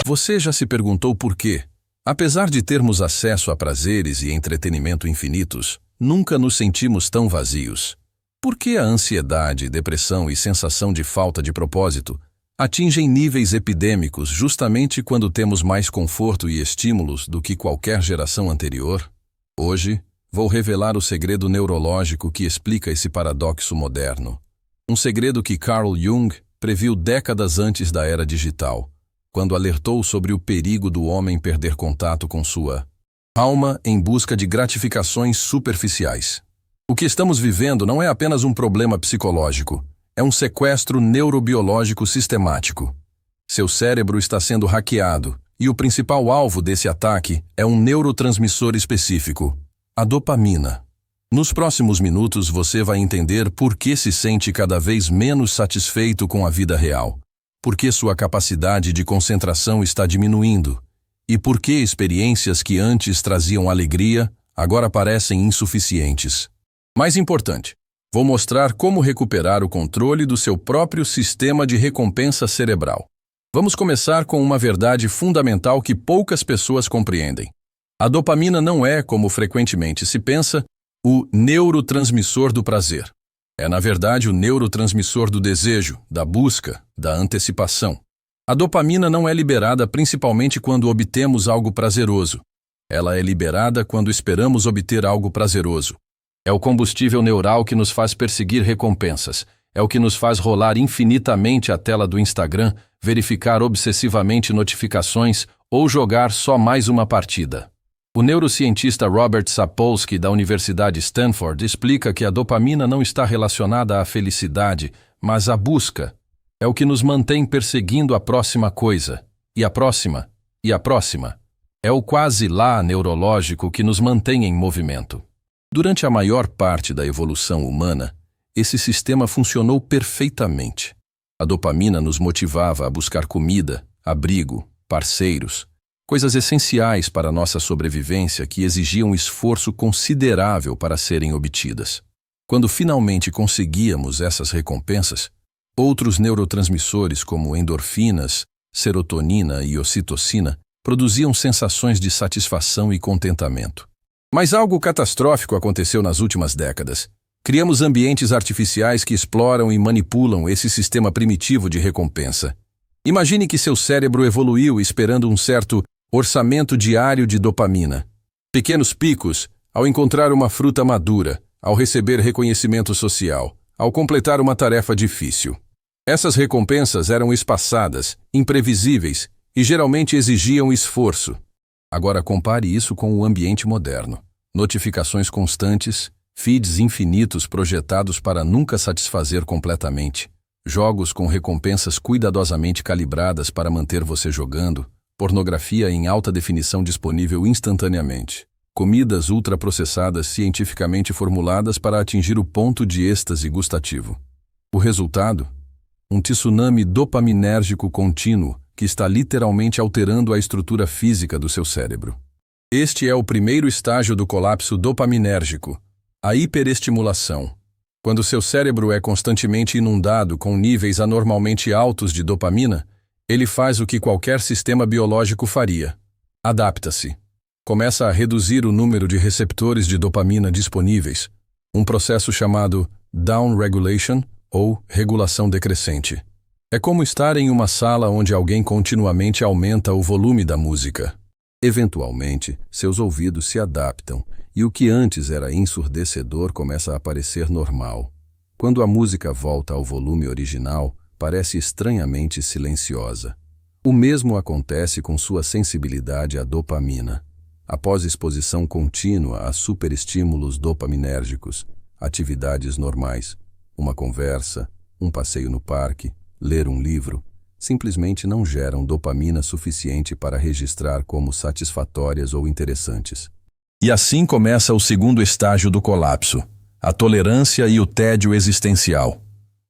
Você já se perguntou por quê? Apesar de termos acesso a prazeres e entretenimento infinitos, nunca nos sentimos tão vazios. Por que a ansiedade, depressão e sensação de falta de propósito atingem níveis epidêmicos justamente quando temos mais conforto e estímulos do que qualquer geração anterior? Hoje, vou revelar o segredo neurológico que explica esse paradoxo moderno. Um segredo que Carl Jung previu décadas antes da era digital, quando alertou sobre o perigo do homem perder contato com sua alma em busca de gratificações superficiais. O que estamos vivendo não é apenas um problema psicológico, é um sequestro neurobiológico sistemático. Seu cérebro está sendo hackeado, e o principal alvo desse ataque é um neurotransmissor específico, a dopamina. Nos próximos minutos você vai entender por que se sente cada vez menos satisfeito com a vida real, por que sua capacidade de concentração está diminuindo, e por que experiências que antes traziam alegria agora parecem insuficientes. Mais importante, vou mostrar como recuperar o controle do seu próprio sistema de recompensa cerebral. Vamos começar com uma verdade fundamental que poucas pessoas compreendem. A dopamina não é, como frequentemente se pensa, o neurotransmissor do prazer. É, na verdade, o neurotransmissor do desejo, da busca, da antecipação. A dopamina não é liberada principalmente quando obtemos algo prazeroso. Ela é liberada quando esperamos obter algo prazeroso. É o combustível neural que nos faz perseguir recompensas. É o que nos faz rolar infinitamente a tela do Instagram, verificar obsessivamente notificações ou jogar só mais uma partida. O neurocientista Robert Sapolsky, da Universidade Stanford, explica que a dopamina não está relacionada à felicidade, mas à busca. É o que nos mantém perseguindo a próxima coisa, e a próxima, e a próxima. É o quase lá neurológico que nos mantém em movimento. Durante a maior parte da evolução humana, esse sistema funcionou perfeitamente. A dopamina nos motivava a buscar comida, abrigo, parceiros, coisas essenciais para a nossa sobrevivência que exigiam esforço considerável para serem obtidas. Quando finalmente conseguíamos essas recompensas, outros neurotransmissores como endorfinas, serotonina e ocitocina produziam sensações de satisfação e contentamento. Mas algo catastrófico aconteceu nas últimas décadas. Criamos ambientes artificiais que exploram e manipulam esse sistema primitivo de recompensa. Imagine que seu cérebro evoluiu esperando um certo orçamento diário de dopamina. Pequenos picos ao encontrar uma fruta madura, ao receber reconhecimento social, ao completar uma tarefa difícil. Essas recompensas eram espaçadas, imprevisíveis e geralmente exigiam esforço. Agora compare isso com o ambiente moderno. Notificações constantes, feeds infinitos projetados para nunca satisfazer completamente, jogos com recompensas cuidadosamente calibradas para manter você jogando, pornografia em alta definição disponível instantaneamente, comidas ultraprocessadas cientificamente formuladas para atingir o ponto de êxtase gustativo. O resultado? Um tsunami dopaminérgico contínuo que está literalmente alterando a estrutura física do seu cérebro. Este é o primeiro estágio do colapso dopaminérgico, a hiperestimulação. Quando seu cérebro é constantemente inundado com níveis anormalmente altos de dopamina, ele faz o que qualquer sistema biológico faria. Adapta-se. Começa a reduzir o número de receptores de dopamina disponíveis, um processo chamado downregulation ou regulação decrescente. É como estar em uma sala onde alguém continuamente aumenta o volume da música. Eventualmente, seus ouvidos se adaptam e o que antes era ensurdecedor começa a parecer normal. Quando a música volta ao volume original, parece estranhamente silenciosa. O mesmo acontece com sua sensibilidade à dopamina. Após exposição contínua a superestímulos dopaminérgicos, atividades normais, uma conversa, um passeio no parque, ler um livro, simplesmente não geram dopamina suficiente para registrar como satisfatórias ou interessantes. E assim começa o segundo estágio do colapso, a tolerância e o tédio existencial.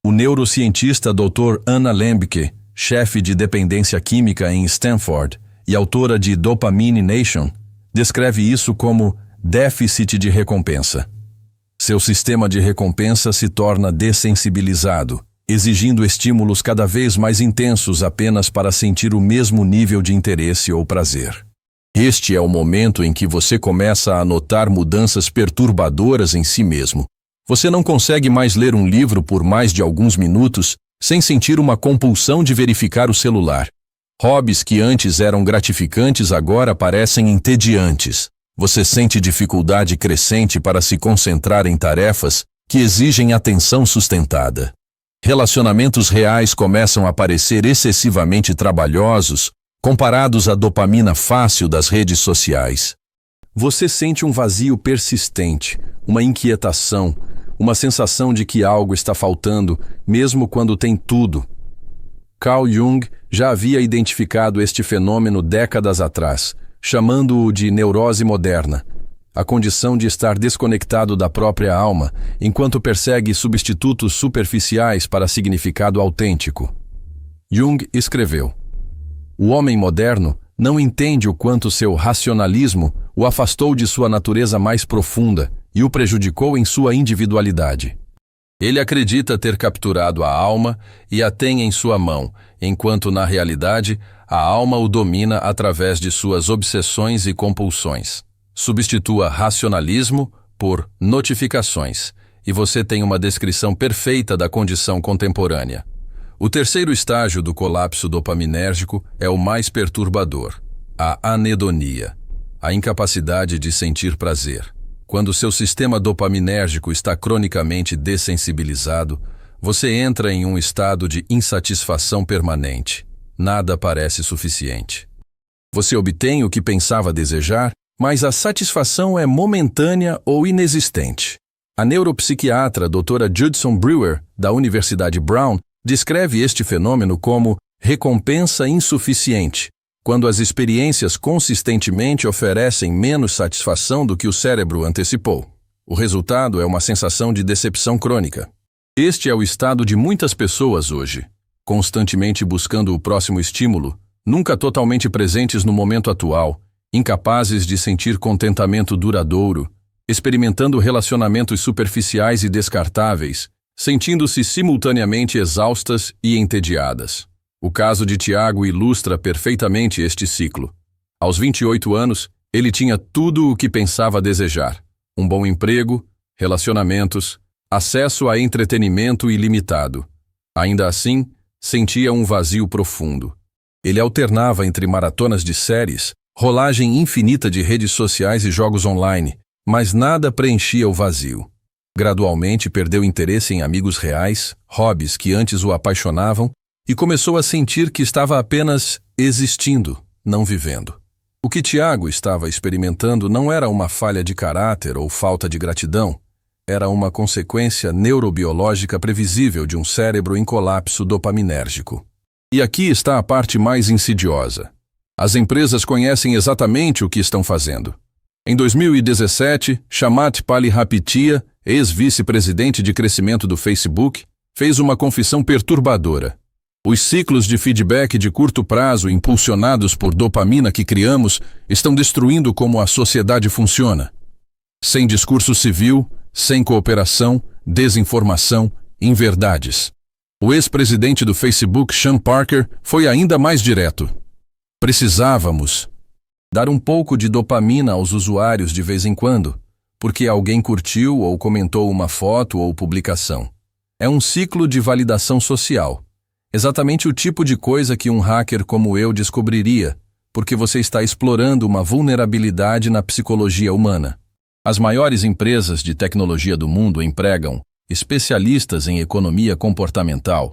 O neurocientista Dr. Anna Lembke, chefe de dependência química em Stanford e autora de Dopamine Nation, descreve isso como déficit de recompensa. Seu sistema de recompensa se torna dessensibilizado, exigindo estímulos cada vez mais intensos apenas para sentir o mesmo nível de interesse ou prazer. Este é o momento em que você começa a notar mudanças perturbadoras em si mesmo. Você não consegue mais ler um livro por mais de alguns minutos sem sentir uma compulsão de verificar o celular. Hobbies que antes eram gratificantes agora parecem entediantes. Você sente dificuldade crescente para se concentrar em tarefas que exigem atenção sustentada. Relacionamentos reais começam a parecer excessivamente trabalhosos comparados à dopamina fácil das redes sociais. Você sente um vazio persistente, uma inquietação, uma sensação de que algo está faltando, mesmo quando tem tudo. Carl Jung já havia identificado este fenômeno décadas atrás, chamando-o de neurose moderna, a condição de estar desconectado da própria alma, enquanto persegue substitutos superficiais para significado autêntico. Jung escreveu: "O homem moderno não entende o quanto seu racionalismo o afastou de sua natureza mais profunda e o prejudicou em sua individualidade. Ele acredita ter capturado a alma e a tem em sua mão, enquanto na realidade a alma o domina através de suas obsessões e compulsões. Substitua racionalismo por notificações, e você tem uma descrição perfeita da condição contemporânea. O terceiro estágio do colapso dopaminérgico é o mais perturbador, a anedonia, a incapacidade de sentir prazer. Quando seu sistema dopaminérgico está cronicamente dessensibilizado, você entra em um estado de insatisfação permanente. Nada parece suficiente. Você obtém o que pensava desejar, mas a satisfação é momentânea ou inexistente. A neuropsiquiatra Dra. Judson Brewer, da Universidade Brown, descreve este fenômeno como recompensa insuficiente, quando as experiências consistentemente oferecem menos satisfação do que o cérebro antecipou. O resultado é uma sensação de decepção crônica. Este é o estado de muitas pessoas hoje, constantemente buscando o próximo estímulo, nunca totalmente presentes no momento atual, incapazes de sentir contentamento duradouro, experimentando relacionamentos superficiais e descartáveis, sentindo-se simultaneamente exaustas e entediadas. O caso de Tiago ilustra perfeitamente este ciclo. Aos 28 anos, ele tinha tudo o que pensava desejar: um bom emprego, relacionamentos, acesso a entretenimento ilimitado. Ainda assim, sentia um vazio profundo. Ele alternava entre maratonas de séries, rolagem infinita de redes sociais e jogos online, mas nada preenchia o vazio. Gradualmente perdeu interesse em amigos reais, hobbies que antes o apaixonavam, e começou a sentir que estava apenas existindo, não vivendo. O que Tiago estava experimentando não era uma falha de caráter ou falta de gratidão, era uma consequência neurobiológica previsível de um cérebro em colapso dopaminérgico. E aqui está a parte mais insidiosa. As empresas conhecem exatamente o que estão fazendo. Em 2017, Shamat Palihapitiya, ex-vice-presidente de crescimento do Facebook, fez uma confissão perturbadora. Os ciclos de feedback de curto prazo impulsionados por dopamina que criamos estão destruindo como a sociedade funciona. Sem discurso civil, sem cooperação, desinformação, inverdades. O ex-presidente do Facebook, Sean Parker, foi ainda mais direto. Precisávamos dar um pouco de dopamina aos usuários de vez em quando, porque alguém curtiu ou comentou uma foto ou publicação. É um ciclo de validação social. Exatamente o tipo de coisa que um hacker como eu descobriria, porque você está explorando uma vulnerabilidade na psicologia humana. As maiores empresas de tecnologia do mundo empregam especialistas em economia comportamental,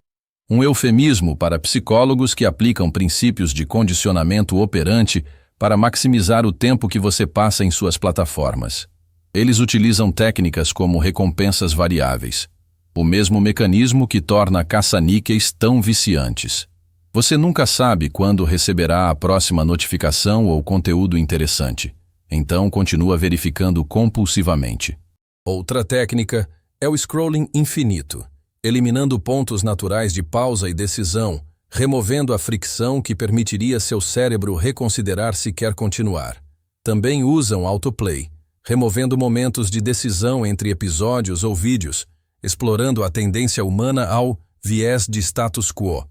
um eufemismo para psicólogos que aplicam princípios de condicionamento operante para maximizar o tempo que você passa em suas plataformas. Eles utilizam técnicas como recompensas variáveis, o mesmo mecanismo que torna caça-níqueis tão viciantes. Você nunca sabe quando receberá a próxima notificação ou conteúdo interessante, então continua verificando compulsivamente. Outra técnica é o scrolling infinito, eliminando pontos naturais de pausa e decisão, removendo a fricção que permitiria seu cérebro reconsiderar se quer continuar. Também usam autoplay, removendo momentos de decisão entre episódios ou vídeos, explorando a tendência humana ao Viés de status quo.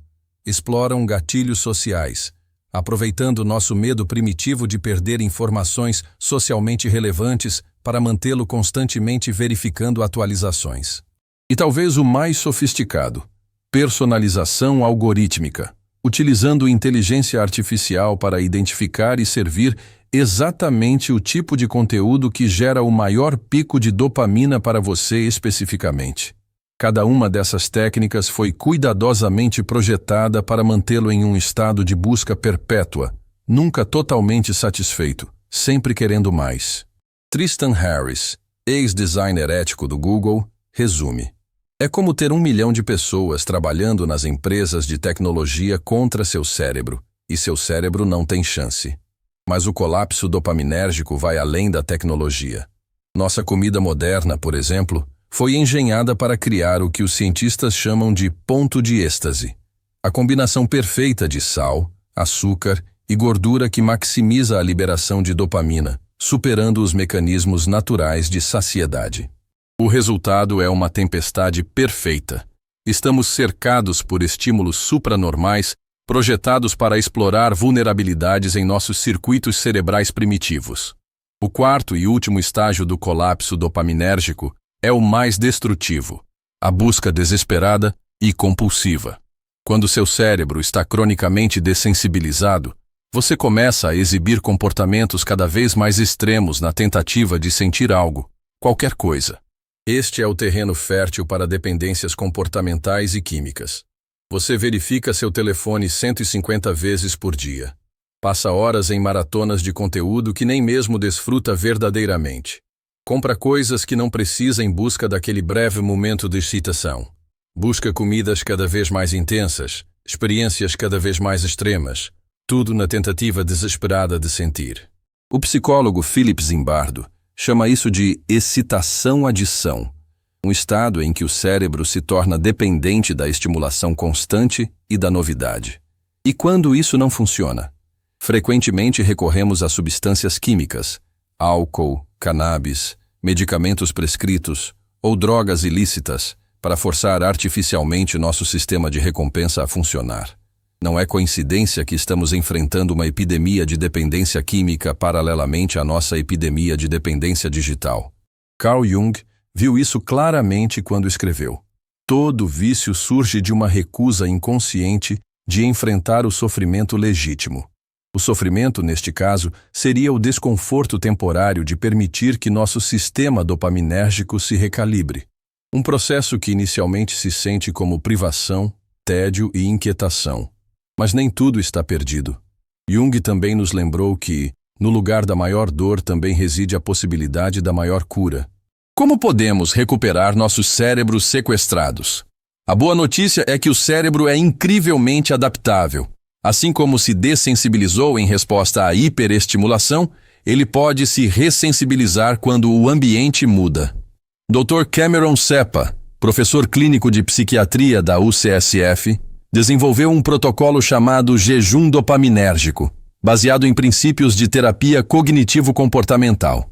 Exploram gatilhos sociais, aproveitando nosso medo primitivo de perder informações socialmente relevantes para mantê-lo constantemente verificando atualizações. E talvez o mais sofisticado, personalização algorítmica, utilizando inteligência artificial para identificar e servir exatamente o tipo de conteúdo que gera o maior pico de dopamina para você especificamente. Cada uma dessas técnicas foi cuidadosamente projetada para mantê-lo em um estado de busca perpétua, nunca totalmente satisfeito, sempre querendo mais. Tristan Harris, ex-designer ético do Google, resume: é como ter 1 milhão de pessoas trabalhando nas empresas de tecnologia contra seu cérebro, e seu cérebro não tem chance. Mas o colapso dopaminérgico vai além da tecnologia. Nossa comida moderna, por exemplo, foi engenhada para criar o que os cientistas chamam de ponto de êxtase. A combinação perfeita de sal, açúcar e gordura que maximiza a liberação de dopamina, superando os mecanismos naturais de saciedade. O resultado é uma tempestade perfeita. Estamos cercados por estímulos supranormais projetados para explorar vulnerabilidades em nossos circuitos cerebrais primitivos. O quarto e último estágio do colapso dopaminérgico é o mais destrutivo, a busca desesperada e compulsiva. Quando seu cérebro está cronicamente dessensibilizado, você começa a exibir comportamentos cada vez mais extremos na tentativa de sentir algo, qualquer coisa. Este é o terreno fértil para dependências comportamentais e químicas. Você verifica seu telefone 150 vezes por dia. Passa horas em maratonas de conteúdo que nem mesmo desfruta verdadeiramente. Compra coisas que não precisa em busca daquele breve momento de excitação. Busca comidas cada vez mais intensas, experiências cada vez mais extremas, tudo na tentativa desesperada de sentir. O psicólogo Philip Zimbardo chama isso de excitação-adição, um estado em que o cérebro se torna dependente da estimulação constante e da novidade. E quando isso não funciona? Frequentemente recorremos a substâncias químicas, álcool, cannabis, medicamentos prescritos ou drogas ilícitas para forçar artificialmente nosso sistema de recompensa a funcionar. Não é coincidência que estamos enfrentando uma epidemia de dependência química paralelamente à nossa epidemia de dependência digital. Carl Jung viu isso claramente quando escreveu: todo vício surge de uma recusa inconsciente de enfrentar o sofrimento legítimo. O sofrimento, neste caso, seria o desconforto temporário de permitir que nosso sistema dopaminérgico se recalibre. Um processo que inicialmente se sente como privação, tédio e inquietação. Mas nem tudo está perdido. Jung também nos lembrou que, no lugar da maior dor também reside a possibilidade da maior cura. Como podemos recuperar nossos cérebros sequestrados? A boa notícia é que o cérebro é incrivelmente adaptável. Assim como se dessensibilizou em resposta à hiperestimulação, ele pode se ressensibilizar quando o ambiente muda. Dr. Cameron Seppa, professor clínico de psiquiatria da UCSF, desenvolveu um protocolo chamado jejum dopaminérgico, baseado em princípios de terapia cognitivo-comportamental.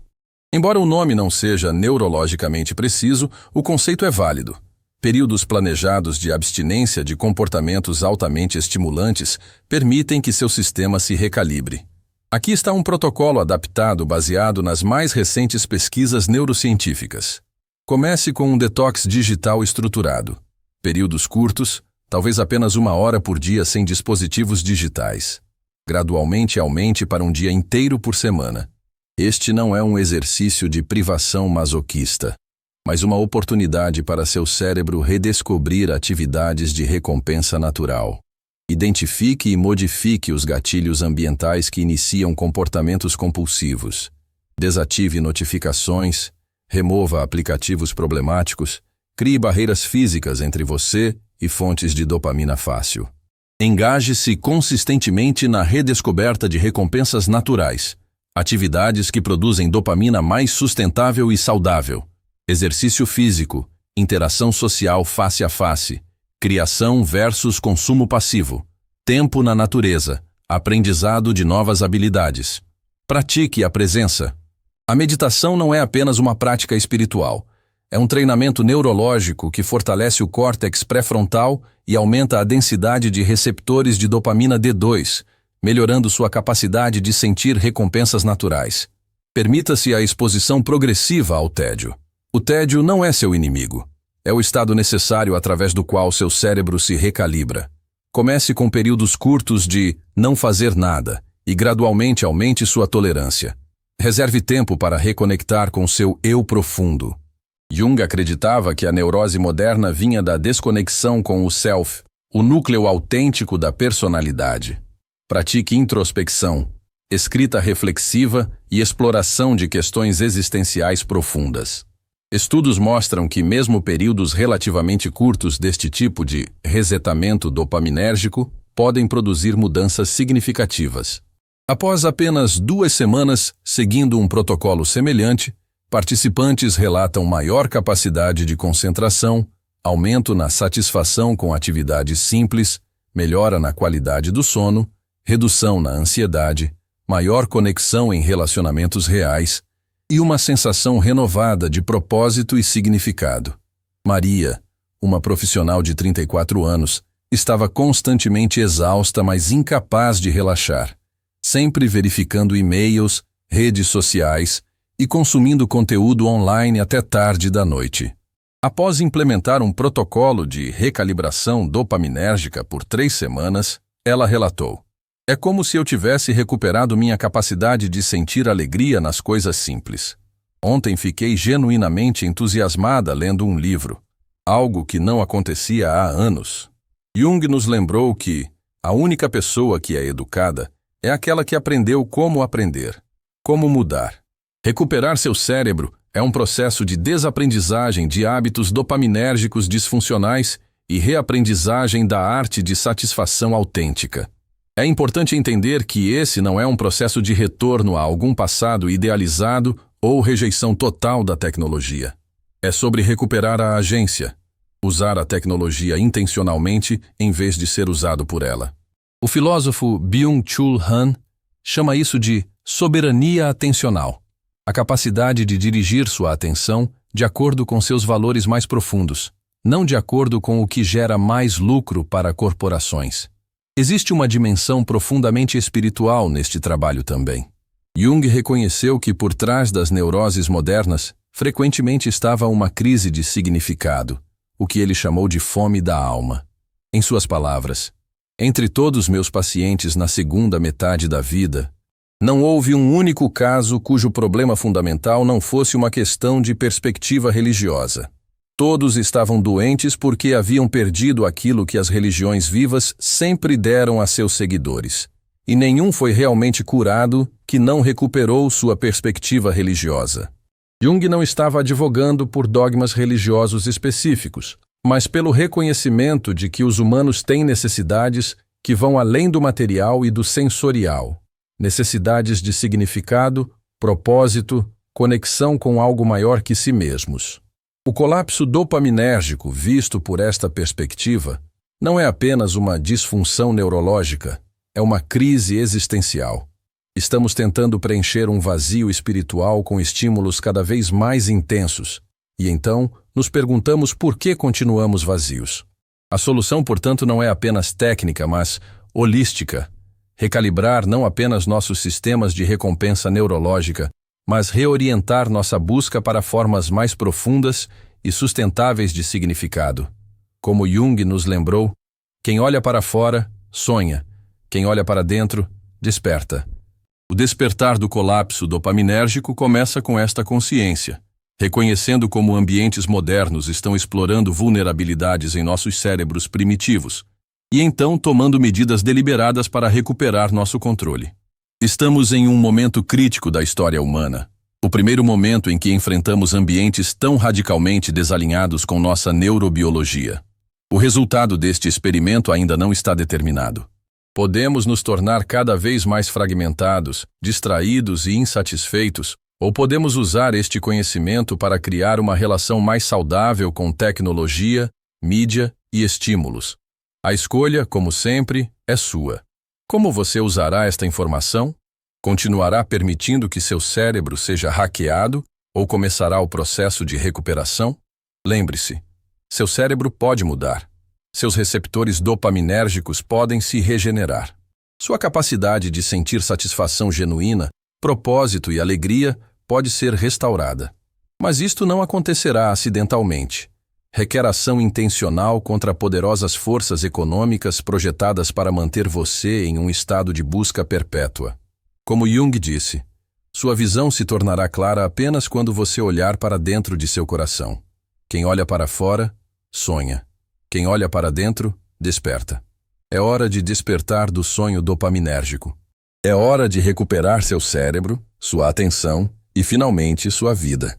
Embora o nome não seja neurologicamente preciso, o conceito é válido. Períodos planejados de abstinência de comportamentos altamente estimulantes permitem que seu sistema se recalibre. Aqui está um protocolo adaptado baseado nas mais recentes pesquisas neurocientíficas. Comece com um detox digital estruturado. Períodos curtos, talvez apenas 1 hora por dia sem dispositivos digitais. Gradualmente aumente para um dia inteiro por semana. Este não é um exercício de privação masoquista, mas uma oportunidade para seu cérebro redescobrir atividades de recompensa natural. Identifique e modifique os gatilhos ambientais que iniciam comportamentos compulsivos. Desative notificações, remova aplicativos problemáticos, crie barreiras físicas entre você e fontes de dopamina fácil. Engaje-se consistentemente na redescoberta de recompensas naturais, atividades que produzem dopamina mais sustentável e saudável, exercício físico, interação social face a face, criação versus consumo passivo, tempo na natureza, aprendizado de novas habilidades. Pratique a presença. A meditação não é apenas uma prática espiritual, É um treinamento neurológico que fortalece o córtex pré-frontal e aumenta a densidade de receptores de dopamina D2, melhorando sua capacidade de sentir recompensas naturais. Permita-se a exposição progressiva ao tédio. O tédio não é seu inimigo. É o estado necessário através do qual seu cérebro se recalibra. Comece com períodos curtos de não fazer nada e gradualmente aumente sua tolerância. Reserve tempo para reconectar com seu eu profundo. Jung acreditava que a neurose moderna vinha da desconexão com o self, o núcleo autêntico da personalidade. Pratique introspecção, escrita reflexiva e exploração de questões existenciais profundas. Estudos mostram que mesmo períodos relativamente curtos deste tipo de resetamento dopaminérgico podem produzir mudanças significativas. Após apenas 2 semanas seguindo um protocolo semelhante, participantes relatam maior capacidade de concentração, aumento na satisfação com atividades simples, melhora na qualidade do sono, redução na ansiedade, maior conexão em relacionamentos reais e uma sensação renovada de propósito e significado. Maria, uma profissional de 34 anos, estava constantemente exausta, mas incapaz de relaxar, sempre verificando e-mails, redes sociais e consumindo conteúdo online até tarde da noite. Após implementar um protocolo de recalibração dopaminérgica por 3 semanas, ela relatou: "É como se eu tivesse recuperado minha capacidade de sentir alegria nas coisas simples. Ontem fiquei genuinamente entusiasmada lendo um livro, algo que não acontecia há anos." Jung nos lembrou que a única pessoa que é educada é aquela que aprendeu como aprender, como mudar. Recuperar seu cérebro é um processo de desaprendizagem de hábitos dopaminérgicos disfuncionais e reaprendizagem da arte de satisfação autêntica. É importante entender que esse não é um processo de retorno a algum passado idealizado ou rejeição total da tecnologia. É sobre recuperar a agência, usar a tecnologia intencionalmente em vez de ser usado por ela. O filósofo Byung-Chul Han chama isso de soberania atencional, a capacidade de dirigir sua atenção de acordo com seus valores mais profundos, não de acordo com o que gera mais lucro para corporações. Existe uma dimensão profundamente espiritual neste trabalho também. Jung reconheceu que por trás das neuroses modernas frequentemente estava uma crise de significado, o que ele chamou de fome da alma. Em suas palavras, entre todos meus pacientes na segunda metade da vida, não houve um único caso cujo problema fundamental não fosse uma questão de perspectiva religiosa. Todos estavam doentes porque haviam perdido aquilo que as religiões vivas sempre deram a seus seguidores. E nenhum foi realmente curado que não recuperou sua perspectiva religiosa. Jung não estava advogando por dogmas religiosos específicos, mas pelo reconhecimento de que os humanos têm necessidades que vão além do material e do sensorial. Necessidades de significado, propósito, conexão com algo maior que si mesmos. O colapso dopaminérgico, visto por esta perspectiva, não é apenas uma disfunção neurológica, é uma crise existencial. Estamos tentando preencher um vazio espiritual com estímulos cada vez mais intensos, e então nos perguntamos por que continuamos vazios. A solução, portanto, não é apenas técnica, mas holística. Recalibrar não apenas nossos sistemas de recompensa neurológica, mas reorientar nossa busca para formas mais profundas e sustentáveis de significado. Como Jung nos lembrou, quem olha para fora, sonha. Quem olha para dentro, desperta. O despertar do colapso dopaminérgico começa com esta consciência, reconhecendo como ambientes modernos estão explorando vulnerabilidades em nossos cérebros primitivos, e então tomando medidas deliberadas para recuperar nosso controle. Estamos em um momento crítico da história humana, o primeiro momento em que enfrentamos ambientes tão radicalmente desalinhados com nossa neurobiologia. O resultado deste experimento ainda não está determinado. Podemos nos tornar cada vez mais fragmentados, distraídos e insatisfeitos, ou podemos usar este conhecimento para criar uma relação mais saudável com tecnologia, mídia e estímulos. A escolha, como sempre, é sua. Como você usará esta informação? Continuará permitindo que seu cérebro seja hackeado ou começará o processo de recuperação? Lembre-se, seu cérebro pode mudar. Seus receptores dopaminérgicos podem se regenerar. Sua capacidade de sentir satisfação genuína, propósito e alegria pode ser restaurada. Mas isto não acontecerá acidentalmente. Requer ação intencional contra poderosas forças econômicas projetadas para manter você em um estado de busca perpétua. Como Jung disse, sua visão se tornará clara apenas quando você olhar para dentro de seu coração. Quem olha para fora, sonha. Quem olha para dentro, desperta. É hora de despertar do sonho dopaminérgico. É hora de recuperar seu cérebro, sua atenção e, finalmente, sua vida.